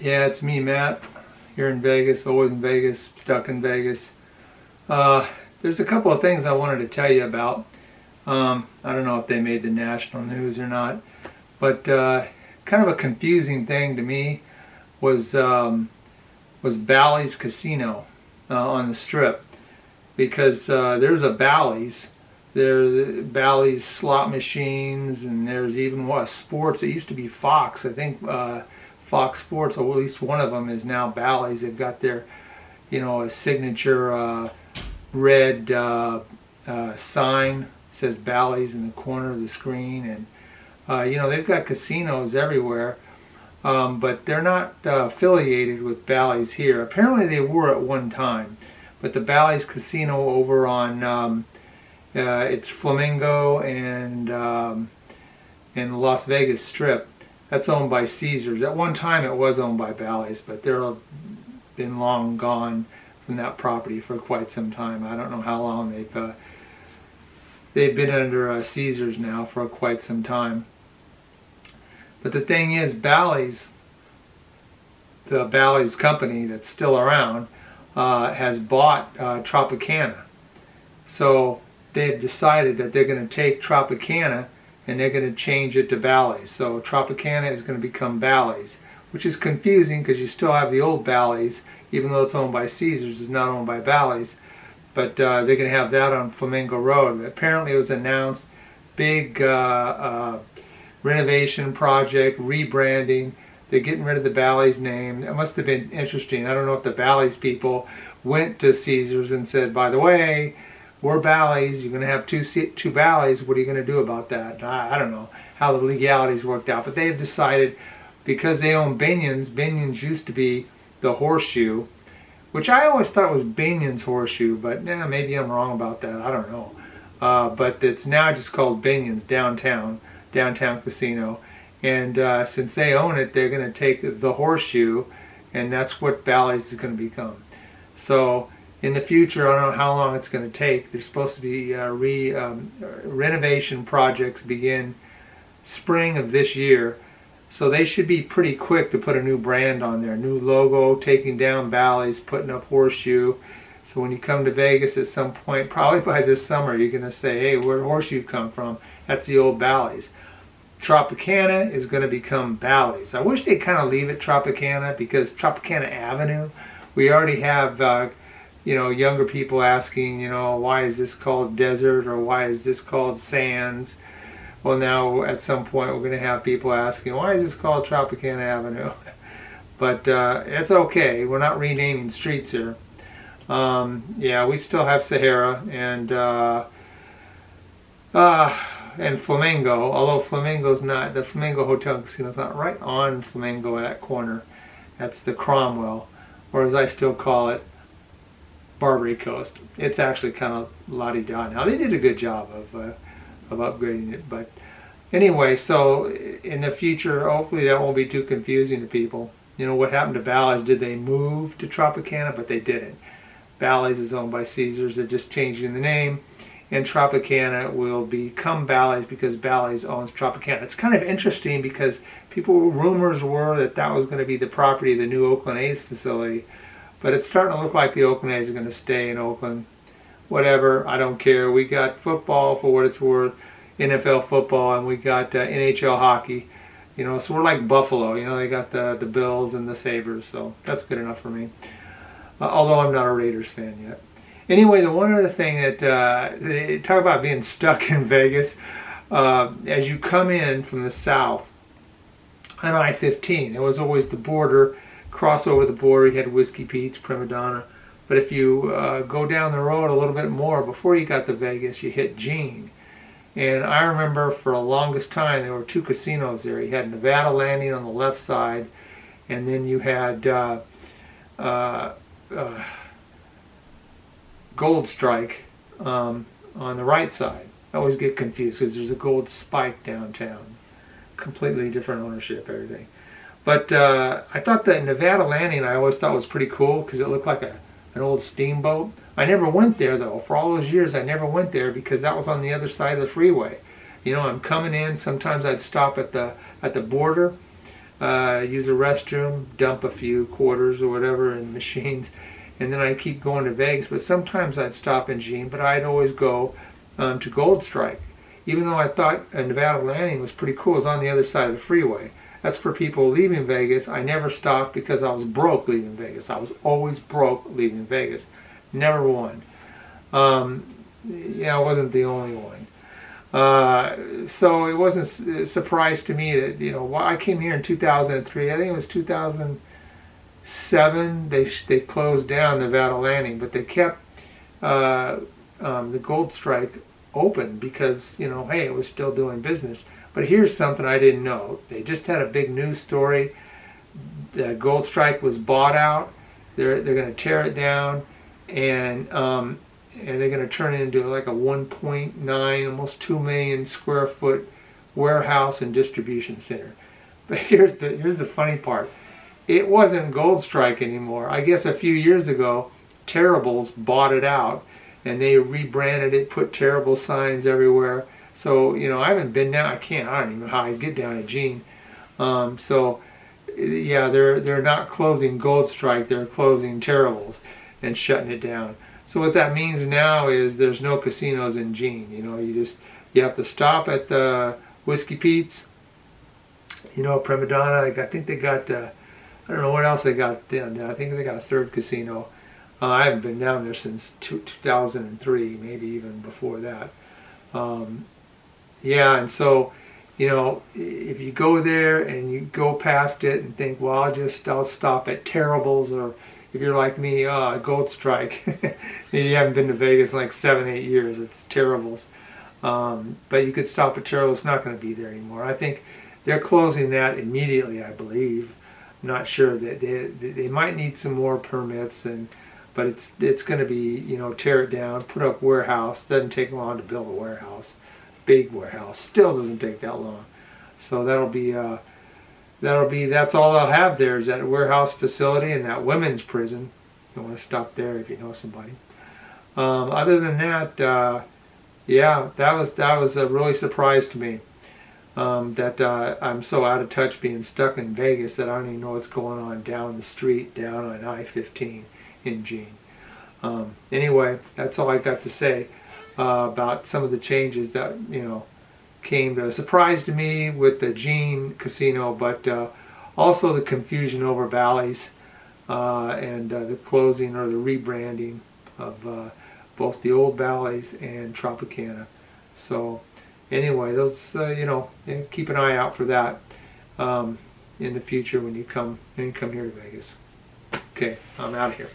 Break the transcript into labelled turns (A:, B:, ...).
A: Yeah, it's me, Matt, here in Vegas, always in Vegas, stuck in Vegas. There's a couple of things I wanted to tell you about. I don't know if they made the national news or not, but kind of a confusing thing to me was Bally's Casino on the Strip, because there's a Bally's. There's Bally's slot machines, and there's even sports. It used to be Fox, I think. Fox Sports, or at least one of them, is now Bally's. They've got their, a signature red sign, says Bally's in the corner of the screen, and they've got casinos everywhere, but they're not affiliated with Bally's here. Apparently they were at one time, but the Bally's Casino over on it's Flamingo and the Las Vegas Strip. That's owned by Caesars. At one time it was owned by Bally's, but they're been long gone from that property for quite some time. I don't know how long they've been under Caesars now for quite some time. But the thing is, Bally's, the Bally's company that's still around, has bought Tropicana. So they've decided that they're going to take Tropicana and they're going to change it to Bally's. So Tropicana is going to become Bally's, which is confusing because you still have the old Bally's, even though it's owned by Caesars, it's not owned by Bally's. But they're going to have that on Flamingo Road. Apparently it was announced, big renovation project, rebranding. They're getting rid of the Bally's name. It must have been interesting. I don't know if the Bally's people went to Caesars and said, by the way, we're Bally's, you're going to have two Bally's, what are you going to do about that? I don't know how the legalities worked out, but they've decided, because they own Binion's used to be the Horseshoe, which I always thought was Binion's Horseshoe, but maybe I'm wrong about that, I don't know. But it's now just called Binion's downtown casino, and since they own it, they're going to take the Horseshoe, and that's what Bally's is going to become. So in the future, I don't know how long it's going to take. There's supposed to be renovation projects begin spring of this year. So they should be pretty quick to put a new brand on there. New logo, taking down Bally's, putting up Horseshoe. So when you come to Vegas at some point, probably by this summer, you're going to say, hey, where'd Horseshoe come from? That's the old Bally's. Tropicana is going to become Bally's. I wish they'd kind of leave it Tropicana, because Tropicana Avenue, we already have younger people asking, why is this called Desert, or why is this called Sands? Well, now at some point we're going to have people asking, why is this called Tropicana Avenue? But it's okay. We're not renaming streets here. Yeah, we still have Sahara and Flamingo, although Flamingo's not, the Flamingo Hotel Casino's not right on Flamingo at that corner. That's the Cromwell, or as I still call it, Barbary Coast. It's actually kind of la-di-da now. They did a good job of upgrading it. But anyway, so in the future, hopefully that won't be too confusing to people. What happened to Bally's? Did they move to Tropicana? But they didn't. Bally's is owned by Caesars. They're just changing the name. And Tropicana will become Bally's because Bally's owns Tropicana. It's kind of interesting because rumors were that was going to be the property of the new Oakland A's facility. But it's starting to look like the Oakland A's are going to stay in Oakland. Whatever, I don't care. We got football for what it's worth, NFL football, and we got NHL hockey. So we're like Buffalo. They got the Bills and the Sabres, so that's good enough for me. Although I'm not a Raiders fan yet. Anyway, the one other thing that, they talk about being stuck in Vegas, as you come in from the south on I-15, there was always the border. Cross over the border, you had Whiskey Pete's, Prima Donna. But if you go down the road a little bit more, before you got to Vegas, you hit Gene. And I remember for the longest time, there were two casinos there. You had Nevada Landing on the left side, and then you had Gold Strike on the right side. I always get confused because there's a Gold Spike downtown. Completely different ownership, everything. But I thought that Nevada Landing, I always thought was pretty cool because it looked like an old steamboat. I never went there though. For all those years I never went there because that was on the other side of the freeway. I'm coming in, sometimes I'd stop at the border use a restroom, dump a few quarters or whatever in machines, and then I keep going to Vegas. But sometimes I'd stop in Jean, but I'd always go to Gold Strike. Even though I thought Nevada Landing was pretty cool, it was on the other side of the freeway. That's for people leaving Vegas. I never stopped because I was broke leaving Vegas. I was always broke leaving Vegas. Never won. Yeah, I wasn't the only one. So it wasn't a surprise to me that, I came here in 2003. I think it was 2007. They closed down Nevada Landing, but they kept the Gold Strike open because, hey, it was still doing business. But here's something I didn't know. They just had a big news story. The Gold Strike was bought out. They're going to tear it down, and they're going to turn it into like a 1.9, almost 2 million square foot warehouse and distribution center. But here's the funny part. It wasn't Gold Strike anymore. I guess a few years ago, Terribles bought it out, and they rebranded it, put Terrible signs everywhere. So, I haven't been down. I don't even know how I get down to Jean. So, yeah, they're not closing Gold Strike. They're closing Terribles and shutting it down. So what that means now is there's no casinos in Jean. You have to stop at the Whiskey Pete's, Prima Donna. I think they got, I don't know what else they got then. I think they got a third casino. I haven't been down there since 2003, maybe even before that. Yeah, and so, if you go there and you go past it and think, well, I'll stop at Terribles, or if you're like me, Gold Strike, and you haven't been to Vegas in like 7-8 years, it's Terribles. But you could stop at Terribles. It's not going to be there anymore. I think they're closing that immediately, I believe. I'm not sure that they might need some more permits, but it's going to be, tear it down, put up warehouse. Doesn't take long to build a warehouse, big warehouse. Still doesn't take that long. So that's all they'll have there is that warehouse facility and that women's prison. You want to stop there if you know somebody. Other than that, yeah, that was a really surprise to me. That I'm so out of touch being stuck in Vegas that I don't even know what's going on down the street, down on I-15 in Jean. Anyway, that's all I got to say about some of the changes that, came to surprise to me with the Jean casino, but also the confusion over Bally's and the closing or the rebranding of both the old Bally's and Tropicana. So anyway, those keep an eye out for that in the future when you come here to Vegas. Okay, I'm out of here.